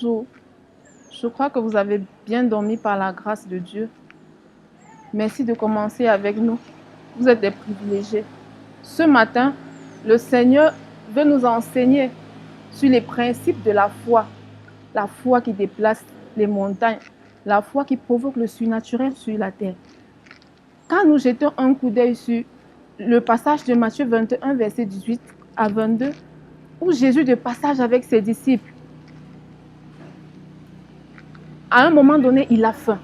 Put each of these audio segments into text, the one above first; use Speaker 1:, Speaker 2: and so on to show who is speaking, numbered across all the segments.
Speaker 1: Bonjour, je crois que vous avez bien dormi par la grâce de Dieu. Merci de commencer avec nous. Vous êtes des privilégiés. Ce matin, le Seigneur veut nous enseigner sur les principes de la foi qui déplace les montagnes, la foi qui provoque le surnaturel sur la terre. Quand nous jetons un coup d'œil sur le passage de Matthieu 21, verset 18 à 22, où Jésus de passage avec ses disciples, à un moment donné, il a faim.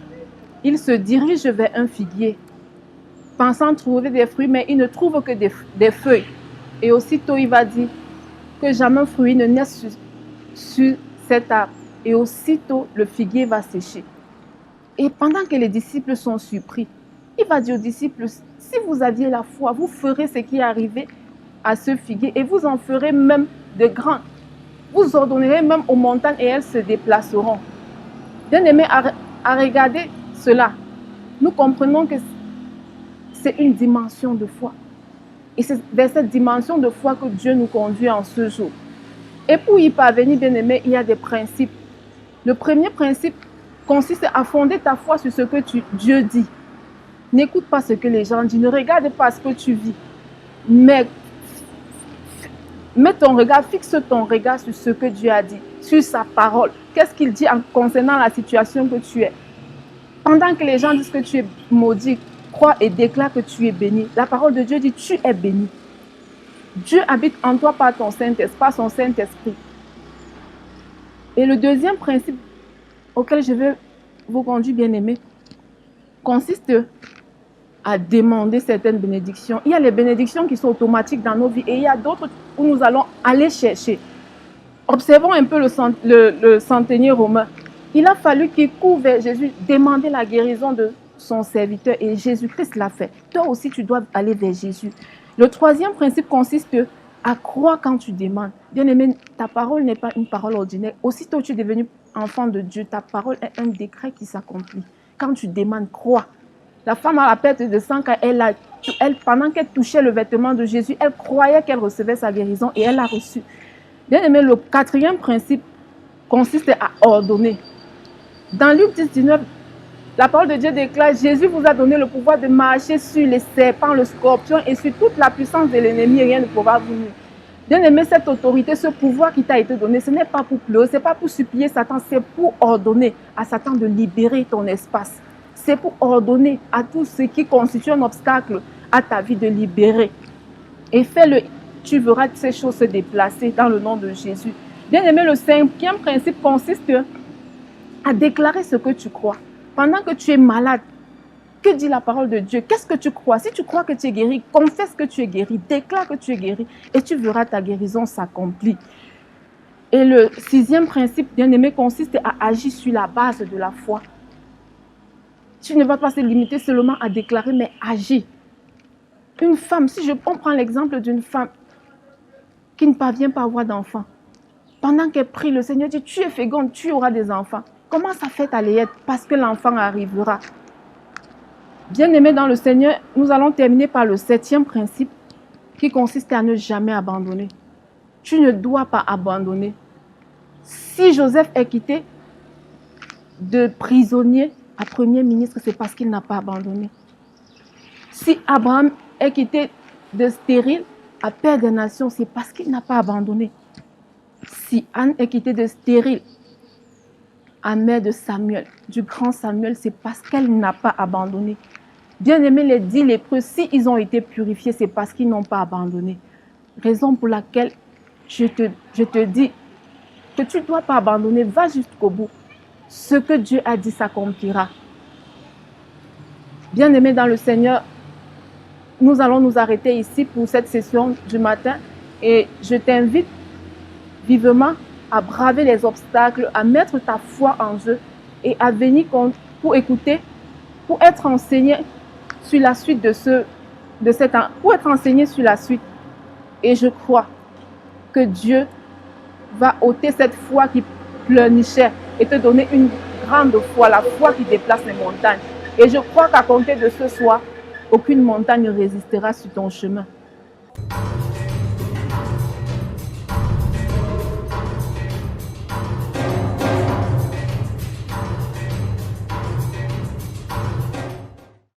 Speaker 1: Il se dirige vers un figuier, pensant trouver des fruits, mais il ne trouve que des feuilles. Et aussitôt, il va dire que jamais un fruit ne naît sur cet arbre. Et aussitôt, le figuier va sécher. Et pendant que les disciples sont surpris, il va dire aux disciples, si vous aviez la foi, vous ferez ce qui est arrivé à ce figuier et vous en ferez même de grands. Vous ordonnerez même aux montagnes et elles se déplaceront. Bien-aimés, à regarder cela, nous comprenons que c'est une dimension de foi. Et c'est vers cette dimension de foi que Dieu nous conduit en ce jour. Et pour y parvenir, bien-aimés, il y a des principes. Le premier principe consiste à fonder ta foi sur ce que Dieu dit. N'écoute pas ce que les gens disent, ne regarde pas ce que tu vis, mais fixe ton regard sur ce que Dieu a dit, sur sa parole. Qu'est-ce qu'il dit concernant la situation que tu es? Pendant que les gens disent que tu es maudit, crois et déclare que tu es béni. La parole de Dieu dit tu es béni. Dieu habite en toi par son Saint-Esprit. Et le deuxième principe auquel je veux vous conduire, bien-aimés, consiste à demander certaines bénédictions. Il y a les bénédictions qui sont automatiques dans nos vies et il y a d'autres où nous allons aller chercher. Observons un peu le centenier romain. Il a fallu qu'il court vers Jésus, demander la guérison de son serviteur et Jésus-Christ l'a fait. Toi aussi, tu dois aller vers Jésus. Le troisième principe consiste à croire quand tu demandes. Bien-aimé, ta parole n'est pas une parole ordinaire. Aussitôt tu es devenu enfant de Dieu, ta parole est un décret qui s'accomplit. Quand tu demandes, crois. La femme à la perte de sang, pendant qu'elle touchait le vêtement de Jésus, elle croyait qu'elle recevait sa guérison et elle l'a reçue. Bien-aimé, le quatrième principe consiste à ordonner. Dans Luc 10, 19, la parole de Dieu déclare, Jésus vous a donné le pouvoir de marcher sur les serpents, le scorpion et sur toute la puissance de l'ennemi, rien ne pourra vous nuire. Bien-aimé, cette autorité, ce pouvoir qui t'a été donné, ce n'est pas pour pleurer, ce n'est pas pour supplier Satan, c'est pour ordonner à Satan de libérer ton espace. C'est pour ordonner à tout ce qui constitue un obstacle à ta vie de libérer. Et fais-le, tu verras ces choses se déplacer dans le nom de Jésus. Bien-aimé, le cinquième principe consiste à déclarer ce que tu crois. Pendant que tu es malade, que dit la parole de Dieu? Qu'est-ce que tu crois? Si tu crois que tu es guéri, confesse que tu es guéri, déclare que tu es guéri et tu verras ta guérison s'accomplir. Et le sixième principe, bien-aimé, consiste à agir sur la base de la foi. Tu ne vas pas se limiter seulement à déclarer, mais agir. Une femme, on prend l'exemple d'une femme qui ne parvient pas à avoir d'enfants. Pendant qu'elle prie, le Seigneur dit, tu es féconde, tu auras des enfants. Comment ça fait ta layette? Parce que l'enfant arrivera. Bien-aimés dans le Seigneur, nous allons terminer par le septième principe qui consiste à ne jamais abandonner. Tu ne dois pas abandonner. Si Joseph est quitté de prisonnier à premier ministre, c'est parce qu'il n'a pas abandonné. Si Abraham est quitté de stérile à père des nations, c'est parce qu'il n'a pas abandonné. Si Anne est quittée de stérile à mère de Samuel, du grand Samuel, c'est parce qu'elle n'a pas abandonné. Bien-aimés, les 10 lépreux, s'ils ont été purifiés, c'est parce qu'ils n'ont pas abandonné. Raison pour laquelle je te dis que tu ne dois pas abandonner, va jusqu'au bout. Ce que Dieu a dit s'accomplira. Bien-aimés dans le Seigneur, nous allons nous arrêter ici pour cette session du matin et je t'invite vivement à braver les obstacles, à mettre ta foi en jeu et à venir pour écouter, pour être enseigné sur la suite pour être enseigné sur la suite. Et je crois que Dieu va ôter cette foi qui pleurnichait et te donner une grande foi, la foi qui déplace les montagnes. Et je crois qu'à compter de ce soir, aucune montagne ne résistera sur ton chemin.